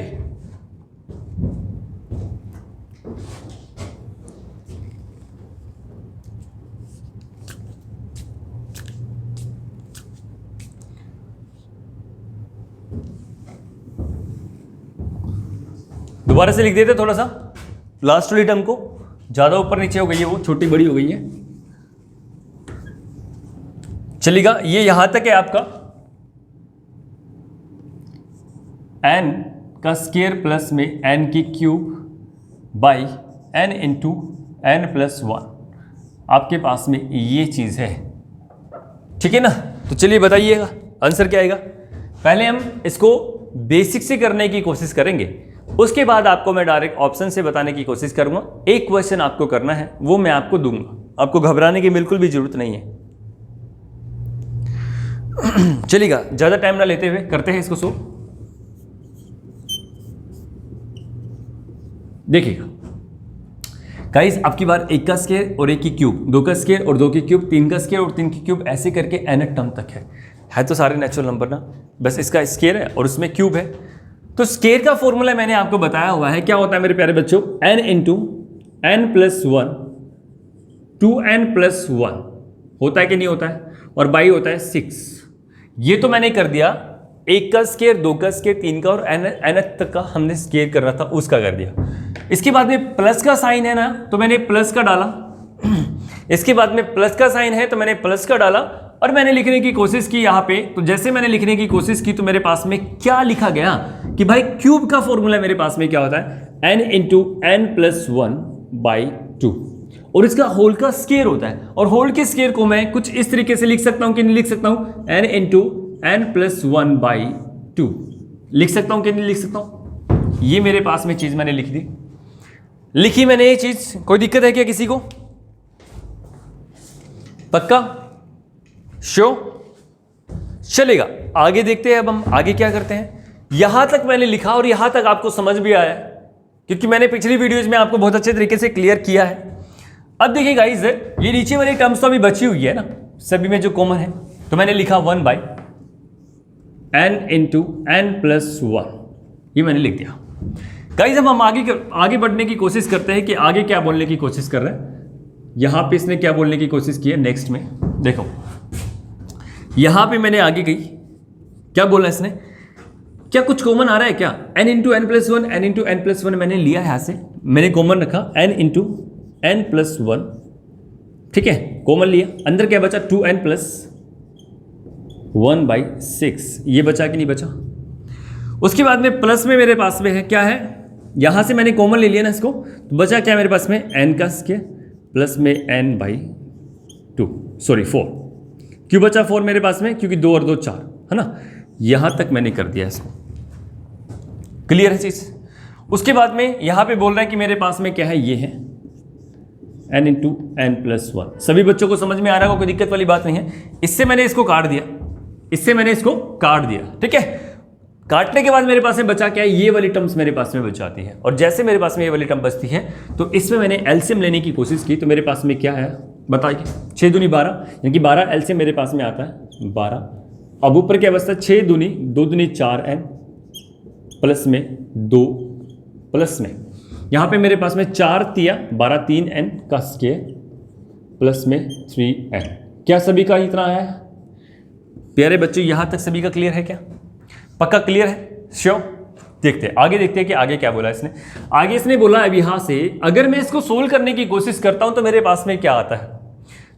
दोबारा से लिख देते थोड़ा सा, लास्ट वाली टर्म को, ज्यादा ऊपर नीचे हो गई है, वो छोटी बड़ी हो गई है। चलिएगा ये यहां तक है आपका n का स्क्वायर प्लस में n की cube by n into n plus 1। आपके पास में ये चीज है, ठीक है ना। तो चलिए बताइएगा आंसर क्या आएगा। पहले हम इसको बेसिक से करने की कोशिश करेंगे, उसके बाद आपको मैं डायरेक्ट ऑप्शन से बताने की कोशिश करूंगा। एक क्वेश्चन आपको करना है, वो मैं आपको दूंगा, आपको घबराने की बिल्कुल भी जरूरत नहीं है। चलिएगा ज्यादा टाइम ना लेते हुए करते हैं इसको सो। देखिएगा गाइस, आपकी बार 1 का स्क्वायर और 1 की क्यूब, 2 का स्क्वायर और 2 की क्यूब, 3 का स्क्वायर और 3 की क्यूब, ऐसे करके n टर्म तक है तो सारे नेचुरल नंबर ना, बस इसका स्क्वायर है और उसमें क्यूब है। तो स्क्वायर का फॉर्मूला मैंने आपको बताया हुआ है, क्या होता है मेरे प्यारे बच्चों, n into n plus 1 2n+1 होता है कि नहीं होता है, और बाई होता है 6। ये तो मैंने कर दिया, 1 का स्केयर, 2 का स्केयर, 3 का, और n तक का हमने स्केयर कर रहा था उसका कर दिया। इसके बाद में प्लस का साइन है ना, तो मैंने प्लस का डाला। इसके बाद में प्लस का साइन है तो मैंने प्लस का डाला, और मैंने लिखने की कोशिश की यहाँ पे। तो जैसे मैंने लिखने की कोशिश की तो मेरे पास में क्या लिखा गया कि भाई क्यूब का फॉर्मूला मेरे पास में क्या होता है, n × n+1/2, और इसका होल का स्केयर होता है। और होल के स्केयर को मैं कुछ इस तरीके से लिख सकता हूं कि नहीं लिख सकता हूं, n × n+1/2 लिख सकता हूं कि नहीं लिख सकता हूं। ये मेरे पास में चीज मैंने लिख दी, लिखी मैंने ये चीज। कोई दिक्कत है क्या किसी को? पक्का? चलेगा, आगे देखते हैं। अब हम आगे क्या करते हैं। यहां तक मैंने लिखा और यहां तक आपको समझ भी आया, क्योंकि मैंने पिछली वीडियोज में आपको बहुत अच्छे तरीके से क्लियर किया है। अब देखिए गाइस, ये नीचे वाली टर्म्स तो अभी बची हुई है ना, सभी में जो कॉमन है, तो मैंने लिखा 1/n × n+1, ये मैंने लिख दिया। गाइस अब हम आगे बढ़ने की कोशिश करते हैं कि आगे क्या बोलने की कोशिश कर रहे हैं। यहां पे इसने क्या बोलने की कोशिश की है नेक्स्ट में, देखो यहां पे मैंने आगे गई, क्या बोला इसने, क्या कुछ कॉमन आ रहा है क्या? n × n+1, n × n+1 मैंने लिया यहां से, मैंने कॉमन रखा n × n+1, ठीक है, कॉमन लिया। अंदर क्या बचा, 2n+1/6, ये बचा कि नहीं बचा। उसके बाद में प्लस में मेरे पास में है क्या है, यहां से मैंने कॉमन ले लिया ना इसको, तो बचा क्या मेरे पास में, n का स्क्वायर प्लस में n/2, सॉरी 4। क्यों बचा 4 मेरे पास में, क्योंकि 2 और 2 4 है ना। यहां तक मैंने कर दिया इसको, क्लियर है चीज। उसके बाद में यहां पे बोल रहा है कि मेरे पास में क्या है, ये है n × n+1। सभी बच्चों को समझ में आ रहा होगा, कोई दिक्कत वाली बात नहीं है। इससे मैंने इसको काट दिया, इससे मैंने इसको काट दिया, ठीक है। काटने के बाद मेरे पास में बचा क्या है, ये वाली टर्म्स मेरे पास में बच जाती है। और जैसे मेरे पास में ये वाली टर्म बचती है तो इसमें मैंने एलसीएम लेने की कोशिश की, तो मेरे पास में क्या है बताइए, 6 दूनी 12, यानी कि 12 एलसीएम मेरे पास में आता है 12। अब ऊपर क्या बचता है, 6 दूनी 2 दूनी 4n प्लस में 2 प्लस में यहाँ पे मेरे पास में 4 तिया 12 3n का स्क्वायर प्लस में 3n। क्या सभी का इतना है प्यारे बच्चों, यहां तक सभी का क्लियर है क्या? पक्का क्लियर है? श्योर। देखते हैं आगे, देखते हैं कि आगे क्या बोला इसने। आगे इसने बोला अब यहां से अगर मैं इसको सोल्व करने की कोशिश करता हूं तो मेरे पास में क्या आता है।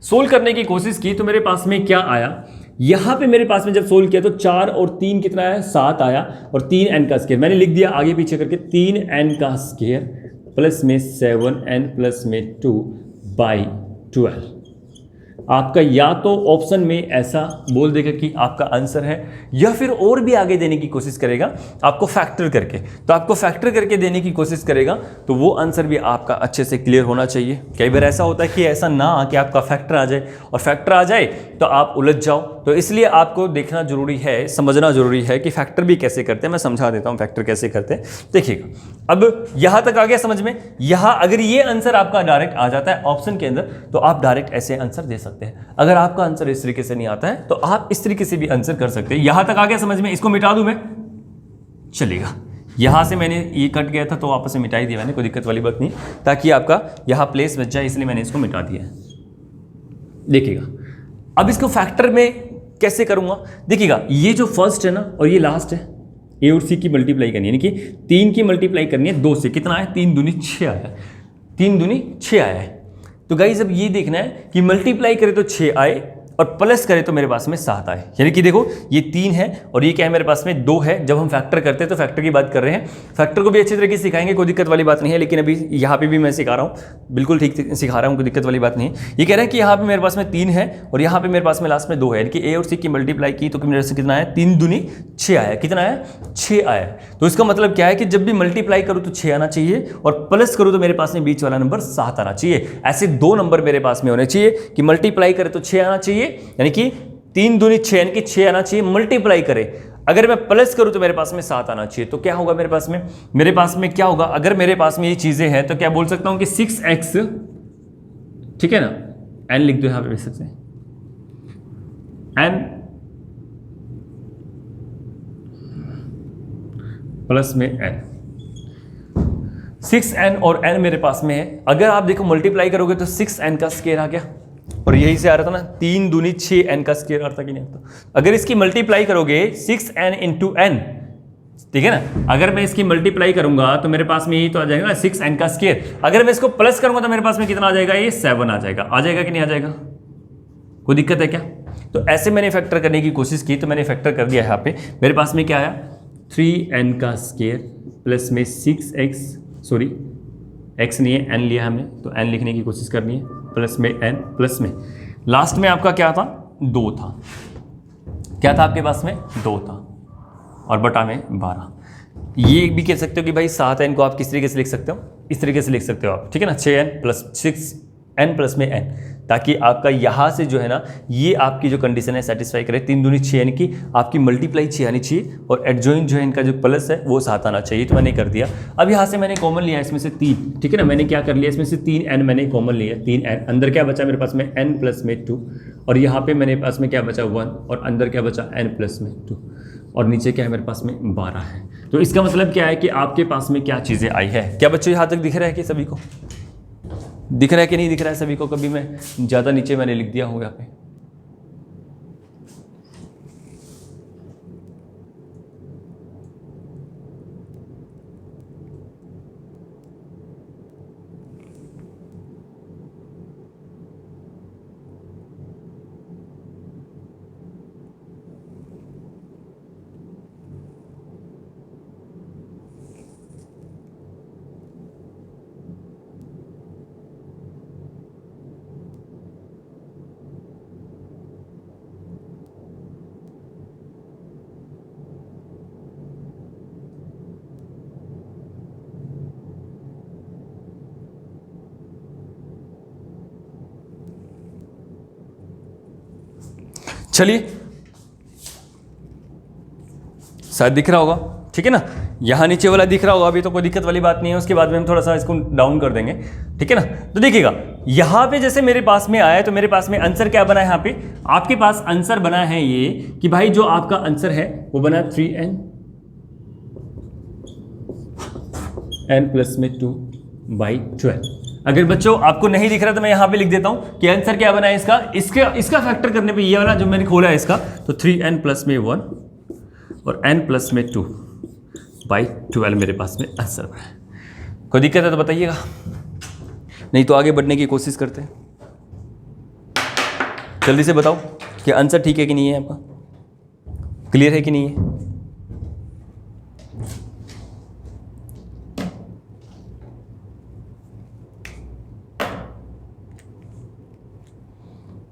सोल्व करने की कोशिश की तो मेरे पास में क्या आया, यहां पे मेरे पास में जब सोल्व किया तो 4 और 3 कितना आया, 7 आया, और 3n का स्क्वायर मैंने लिख दिया आगे पीछे करके, 3n का स्क्वायर प्लस में 7n प्लस में 2/12। आपका या तो ऑप्शन में ऐसा बोल देगा कि आपका आंसर है, या फिर और भी आगे देने की कोशिश करेगा आपको फैक्टर करके। तो आपको फैक्टर करके देने की कोशिश करेगा तो वो आंसर भी आपका अच्छे से क्लियर होना चाहिए। कई बार ऐसा होता है कि ऐसा ना कि आपका फैक्टर आ जाए, और फैक्टर आ जाए तो आप उलझ जाओ। तो इसलिए आपको देखना जरूरी है, समझना जरूरी है कि फैक्टर भी कैसे करते हैं। मैं समझा देता हूँ फैक्टर कैसे करते हैं, देखिएगा। अब यहां तक आ गया समझ में। यहां अगर ये आंसर आपका डायरेक्ट आ जाता है ऑप्शन के अंदर तो आप डायरेक्ट ऐसे आंसर दे सकते हैं। अगर आपका आंसर इस तरीके से नहीं आता है तो आप इस तरीके से भी आंसर कर सकते हैं। यहां तक आ गया समझ में। इसको मिटा दूं मैं, चलेगा। यहां से मैंने ये कट गया था तो वापस से मिटा ही दिया मैंने, कोई दिक्कत वाली बात नहीं, ताकि आपका यहां प्लेस बच जाए, इसलिए मैंने इसको मिटा दिया है। देखिएगा अब इसको फैक्टर में कैसे करूंगा। देखिएगा ये जो फर्स्ट है ना और ये लास्ट है, ए और सी की मल्टीप्लाई करनी है, यानी कि 3 की मल्टीप्लाई करनी है 2 से। कितना है, 3 दूनी 6 आया, 3 दूनी 6 आया है। तो गाइस अब ये देखना है कि मल्टीप्लाई करे तो 6 आए और प्लस करे तो मेरे पास में 7 आए। यानी कि देखो ये 3 है और ये क्या है मेरे पास में 2 है। जब हम फैक्टर करते हैं तो फैक्टर की बात कर रहे हैं, फैक्टर को भी अच्छी तरीके से सिखाएंगे, कोई दिक्कत वाली बात नहीं है। लेकिन अभी यहाँ पे भी मैं सिखा रहा हूँ, बिल्कुल ठीक सिखा रहा हूँ, कोई दिक्कत वाली बात नहीं है। ये कह रहे हैं कि यहाँ पे मेरे पास में 3 है और यहाँ पे मेरे पास में लास्ट में 2 है, यानी कि ए और सी की मल्टीप्लाई की तो मेरे से कितना आया, 3 दूनी 6 आया। कितना आया, 6 आया। तो इसका मतलब क्या है कि जब भी मल्टीप्लाई करूँ तो 6 आना चाहिए और प्लस करूँ तो मेरे पास में बीच वाला नंबर 7 आना चाहिए। ऐसे 2 नंबर मेरे पास में होने चाहिए कि मल्टीप्लाई करे तो 6 आना चाहिए, यानी कि 3 दूनी 6, यानी कि 6 आना चाहिए। मल्टीप्लाई करे अगर मैं प्लस करूं तो मेरे पास में 7 आना चाहिए। तो क्या होगा मेरे पास में, क्या होगा, अगर मेरे पास में ये चीजें हैं तो क्या बोल सकता हूं कि 6x, ठीक है ना, n लिख दो यहां पे वैसे से, n प्लस में n, 6n और n मेरे पास में है। अगर आप देखो मल्टीप्लाई करोगे तो 6n का स्क्वायर आ गया, और यही से आ रहा था ना 3 दूनी 6n का स्क्वायर आ रहा था कि नहीं आता। अगर इसकी मल्टीप्लाई करोगे 6n इंटू n, ठीक है ना, अगर मैं इसकी मल्टीप्लाई करूंगा तो मेरे पास में यही तो आ जाएगा ना 6n का स्क्वायर। अगर मैं इसको प्लस करूंगा तो मेरे पास में कितना आ जाएगा, ये 7 आ जाएगा। आ जाएगा कि नहीं आ जाएगा, कोई दिक्कत है क्या? तो ऐसे मैंने फैक्टर करने की कोशिश की तो मैंने फैक्टर कर दिया। यहाँ पे मेरे पास में क्या आया, 3n का स्क्वायर प्लस में 6x, सॉरी x नहीं है n लिया हमने, तो n लिखने की कोशिश करनी है, प्लस में n, प्लस में लास्ट में आपका क्या था, 2 था। क्या था आपके पास में, 2 था, और बटा में 12। ये भी कह सकते हो कि भाई 7n को आप किस तरीके से लिख सकते हो, इस तरीके से लिख सकते हो आप, ठीक है ना, 6n प्लस 6n प्लस में n, ताकि आपका यहाँ से जो है ना ये आपकी जो कंडीशन है सेटिस्फाई करे। 3 दूनी 6n की आपकी मल्टीप्लाई 6 आनी चाहिए, और एडजॉइंट जो है इनका जो प्लस है वो 7 आना चाहिए। तो मैंने कर दिया। अब यहाँ से मैंने कॉमन लिया इसमें से 3, ठीक है ना, मैंने क्या कर लिया, इसमें से 3n मैंने कॉमन लिया, 3n, अंदर क्या बचा मेरे पास में n प्लस में 2, और यहाँ पे मेरे पास में क्या बचा 1, और अंदर क्या बचा n प्लस में 2, और नीचे क्या है मेरे पास में 12 है। तो इसका मतलब क्या है कि आपके पास में क्या चीज़ें आई है। क्या बच्चों यहाँ तक दिख रहा है कि सभी को दिख रहा है कि नहीं दिख रहा है सभी को? कभी मैं ज़्यादा नीचे मैंने लिख दिया हूँ यहाँ पे। चलिए, शायद दिख रहा होगा, ठीक है ना, यहाँ नीचे वाला दिख रहा होगा अभी, तो कोई दिक्कत वाली बात नहीं है। उसके बाद में हम थोड़ा सा इसको डाउन कर देंगे, ठीक है ना। तो देखिएगा यहाँ पे जैसे मेरे पास में आया, तो मेरे पास में आंसर क्या बना है, यहाँ पे आपके पास आंसर बना है ये कि भाई जो आपका आंसर है वो बना 3n प्लस में 2/12। अगर बच्चों आपको नहीं दिख रहा तो मैं यहाँ पे लिख देता हूँ कि आंसर क्या बना है इसका फैक्टर करने पे ये वाला जो मैंने खोला है इसका, तो 3n प्लस में 1 और n प्लस में 2/12 मेरे पास में आंसर बना है। कोई दिक्कत है तो बताइएगा, नहीं तो आगे बढ़ने की कोशिश करते हैं। जल्दी से बताओ कि आंसर ठीक है कि नहीं है, आपका क्लियर है कि नहीं है।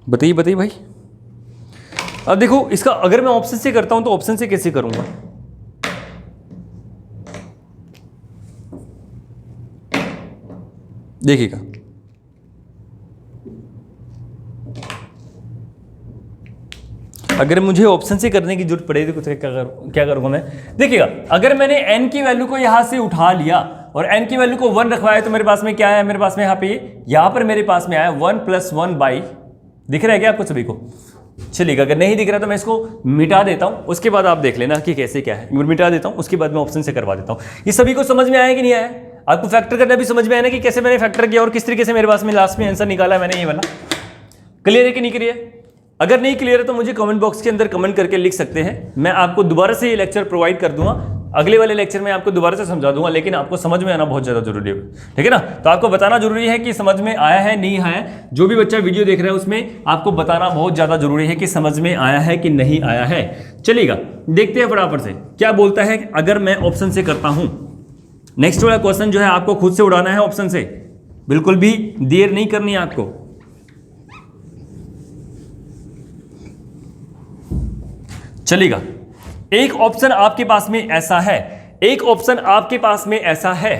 बताइए बताइए भाई। अब देखो इसका अगर मैं ऑप्शन से करता हूं तो ऑप्शन से कैसे करूंगा, देखिएगा अगर मुझे ऑप्शन से करने की जरूरत पड़ेगी तो क्या करूंगा मैं। देखिएगा अगर मैंने n की वैल्यू को यहां से उठा लिया और n की वैल्यू को 1 रखवाया, तो मेरे पास में क्या है, मेरे पास में यहां पर मेरे पास में आया 1 + 1 दिख रहा है क्या आपको सभी को? चलिएगा, अगर नहीं दिख रहा तो मैं इसको मिटा देता हूं, उसके बाद आप देख लेना कि कैसे क्या है। मिटा देता हूं, उसके बाद मैं ऑप्शन से करवा देता हूं। ये सभी को समझ में आया कि नहीं आया? आपको फैक्टर करना भी समझ में आया ना कि कैसे मैंने फैक्टर किया और किस तरीके से मेरे पास में लास्ट में आंसर निकाला मैंने ये वाला। क्लियर है कि नहीं क्लियर? अगर नहीं क्लियर है तो मुझे कमेंट बॉक्स के अंदर कमेंट करके लिख सकते हैं, मैं आपको दोबारा से ये लेक्चर प्रोवाइड कर दूंगा। अगले वाले लेक्चर में आपको दोबारा से समझा दूंगा, लेकिन आपको समझ में आना बहुत ज़्यादा जरूरी है, ठीक है ना। तो आपको बताना जरूरी है कि समझ में आया है नहीं आया है। जो भी बच्चा वीडियो देख रहा है उसमें आपको बताना बहुत ज़्यादा जरूरी है कि समझ में आया है कि नहीं आया है। चलिएगा देखते हैं फटाफट से क्या बोलता है अगर मैं ऑप्शन से करता हूं। नेक्स्ट वाला क्वेश्चन जो है आपको खुद से उड़ाना है ऑप्शन से, बिल्कुल भी देर नहीं करनी है आपको। चलिएगा, एक ऑप्शन आपके पास में ऐसा है, एक ऑप्शन आपके पास में ऐसा है,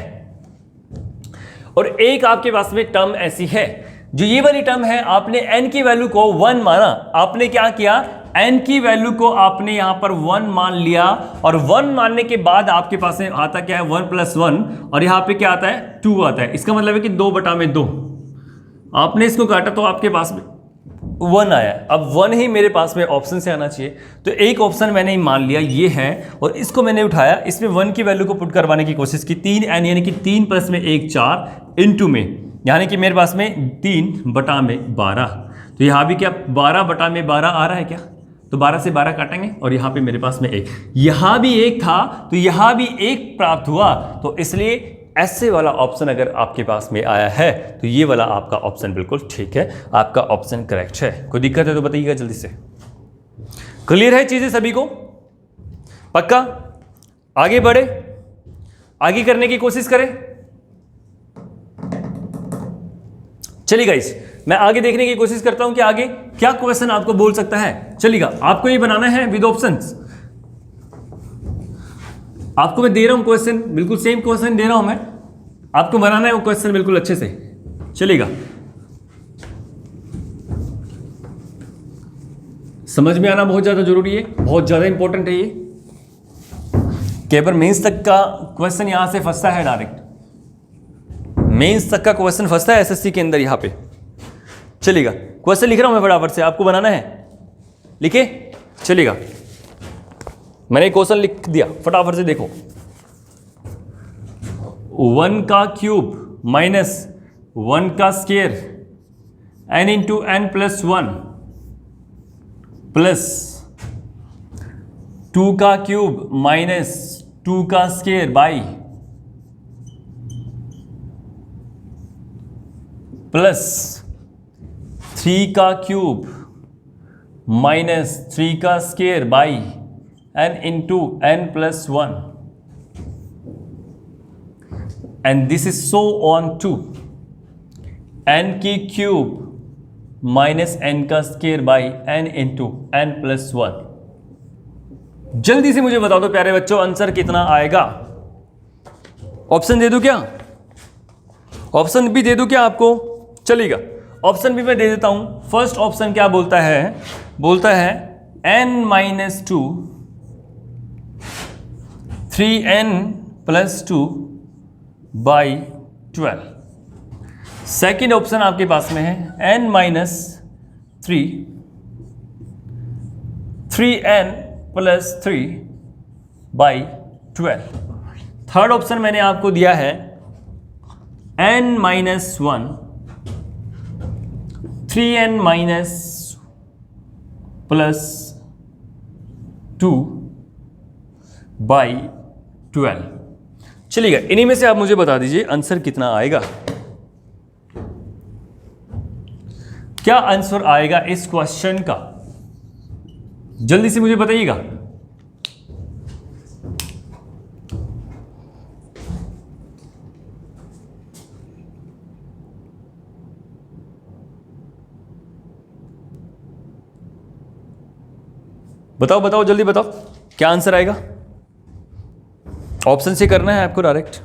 और एक आपके पास में टर्म ऐसी है। जो ये वाली टर्म है, आपने n की वैल्यू को 1 माना। आपने क्या किया, n की वैल्यू को आपने यहां पर 1 मान लिया, और 1 मानने के बाद आपके पास में आता क्या है 1 + 1, और यहां पे क्या आता है 2 आता है। इसका मतलब है कि 2/2 आपने इसको काटा तो आपके पास में 1 आया। अब 1 ही मेरे पास में ऑप्शन से आना चाहिए, तो एक ऑप्शन मैंने मान लिया ये है और इसको मैंने उठाया, इसमें 1 की वैल्यू को पुट करवाने की कोशिश की। 3n यानी कि 3 प्लस में 1 4 इंटू में यानी कि मेरे पास में 3 बटा में 12। तो यहाँ भी क्या 12 बटा में 12 आ रहा है क्या? तो 12 से 12 काटेंगे और यहाँ पे मेरे पास में 1, यहाँ भी 1 था तो यहाँ भी 1 प्राप्त हुआ। तो इसलिए ऐसे वाला ऑप्शन अगर आपके पास में आया है तो ये वाला आपका ऑप्शन बिल्कुल ठीक है, आपका ऑप्शन करेक्ट है। कोई दिक्कत है तो बताइएगा जल्दी से। क्लियर है चीजें सभी को? पक्का? आगे बढ़े, आगे करने की कोशिश करें। चलिए गाइस, मैं आगे देखने की कोशिश करता हूं कि आगे क्या क्वेश्चन आपको बोल सकता है। चलिएगा, आपको ये बनाना है विद ऑप्शंस। आपको मैं दे रहा हूं क्वेश्चन, बिल्कुल सेम क्वेश्चन दे रहा हूं मैं, आपको बनाना है वो क्वेश्चन बिल्कुल अच्छे से। चलिएगा, समझ में आना बहुत ज्यादा जरूरी है, बहुत ज्यादा इंपॉर्टेंट है ये। कई बार मेंस तक का क्वेश्चन यहां से फंसता है, डायरेक्ट मेंस तक का क्वेश्चन फंसता है एसएससी के अंदर यहां पे। चलिएगा, क्वेश्चन लिख रहा हूं मैं फटाफट से, आपको बनाना है, लिखे। चलिएगा, मैंने क्वेश्चन लिख दिया, फटाफट से देखो। 1 का क्यूब माइनस 1 का square n into n plus 1 plus 2 का क्यूब माइनस 2 का स्क्वायर बाई प्लस 3 का क्यूब माइनस 3 का square by n into n plus 1 and this is so on to n की क्यूब माइनस n का square by n into n plus 1। जल्दी से मुझे बता दो प्यारे बच्चों, आंसर कितना आएगा? ऑप्शन दे दूं क्या? ऑप्शन भी दे दूं क्या आपको? चलिएगा, ऑप्शन भी मैं दे देता हूं। फर्स्ट ऑप्शन क्या बोलता है? बोलता है n minus 2 3n plus 2 by 12। Second option आपके पास में है n minus 3n plus 3 by 12। Third option मैंने आपको दिया है n minus 1 3n minus plus 2 by 12। चलिएगा, इन्हीं में से आप मुझे बता दीजिए आंसर कितना आएगा। क्या आंसर आएगा इस क्वेश्चन का? जल्दी से मुझे बताइएगा। बताओ बताओ, जल्दी बताओ, क्या आंसर आएगा? ऑप्शन से करना है आपको डायरेक्ट।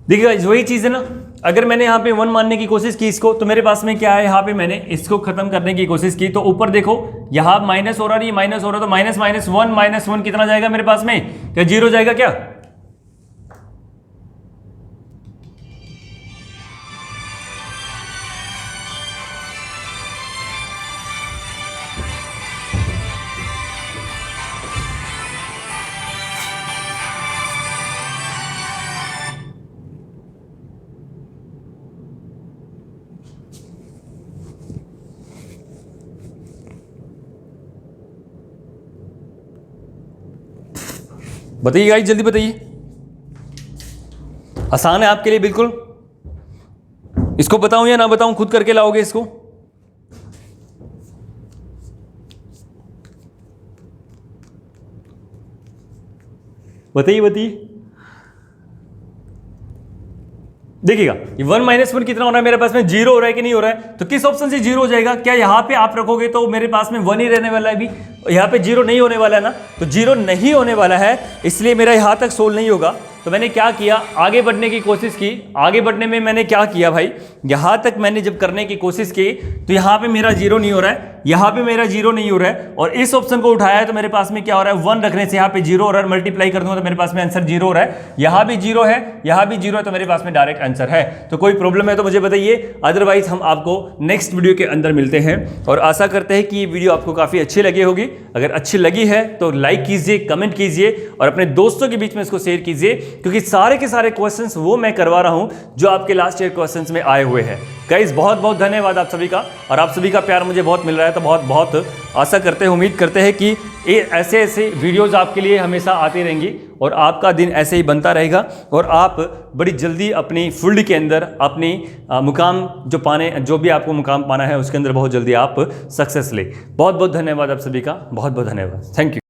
देखिएगा, वही चीज है ना, अगर मैंने यहाँ पे 1 मानने की कोशिश की इसको, तो मेरे पास में क्या है, यहाँ पे मैंने इसको खत्म करने की कोशिश की, तो ऊपर देखो यहाँ माइनस हो रहा है, ये माइनस हो रहा है, तो माइनस माइनस 1 कितना जाएगा मेरे पास में? क्या 0 जाएगा क्या? बताइए गाइस, जल्दी बताइए। आसान है आपके लिए बिल्कुल। इसको बताऊं या ना बताऊं, खुद करके लाओगे इसको? बताइए बताइए। देखिएगा, ये 1 माइनस 1 कितना हो रहा है मेरे पास में? 0 हो रहा है कि नहीं हो रहा है? तो किस ऑप्शन से 0 हो जाएगा? क्या यहां पे आप रखोगे तो मेरे पास में 1 ही रहने वाला है, भी यहाँ पे 0 नहीं होने वाला है ना, तो 0 नहीं होने वाला है, इसलिए मेरा यहां तक सोल्व नहीं होगा। तो मैंने क्या किया, आगे बढ़ने की कोशिश की। आगे बढ़ने में मैंने क्या किया भाई, यहाँ तक मैंने जब करने की कोशिश की तो यहाँ पे मेरा जीरो नहीं हो रहा है, यहाँ पे मेरा जीरो नहीं हो रहा है, और इस ऑप्शन को उठाया है तो मेरे पास में क्या हो रहा है, 1 रखने से यहाँ पे जीरो हो रहा है, मल्टीप्लाई कर दूंगा तो मेरे पास में आंसर जीरो हो रहा है। यहाँ भी जीरो है, यहाँ भी जीरो है, तो मेरे पास में डायरेक्ट आंसर है। तो कोई प्रॉब्लम है तो मुझे बताइए, अदरवाइज हम आपको नेक्स्ट वीडियो के अंदर मिलते हैं। और आशा करते हैं कि ये वीडियो आपको काफ़ी अच्छी लगी होगी। अगर अच्छी लगी है तो लाइक कीजिए, कमेंट कीजिए और अपने दोस्तों के बीच में इसको शेयर कीजिए, क्योंकि सारे के सारे क्वेश्चंस वो मैं करवा रहा हूं जो आपके लास्ट ईयर क्वेश्चंस में आए हुए हैं। गाइस बहुत बहुत धन्यवाद आप सभी का, और आप सभी का प्यार मुझे बहुत मिल रहा है, तो बहुत बहुत आशा करते हैं, उम्मीद करते हैं कि ऐसे ऐसे वीडियोस आपके लिए हमेशा आती रहेंगी और आपका दिन ऐसे ही बनता रहेगा और आप बड़ी जल्दी अपनी फील्ड के अंदर अपनी मुकाम जो भी आपको मुकाम पाना है उसके अंदर बहुत जल्दी आप सक्सेस ले। बहुत बहुत धन्यवाद आप सभी का, बहुत बहुत धन्यवाद, थैंक यू।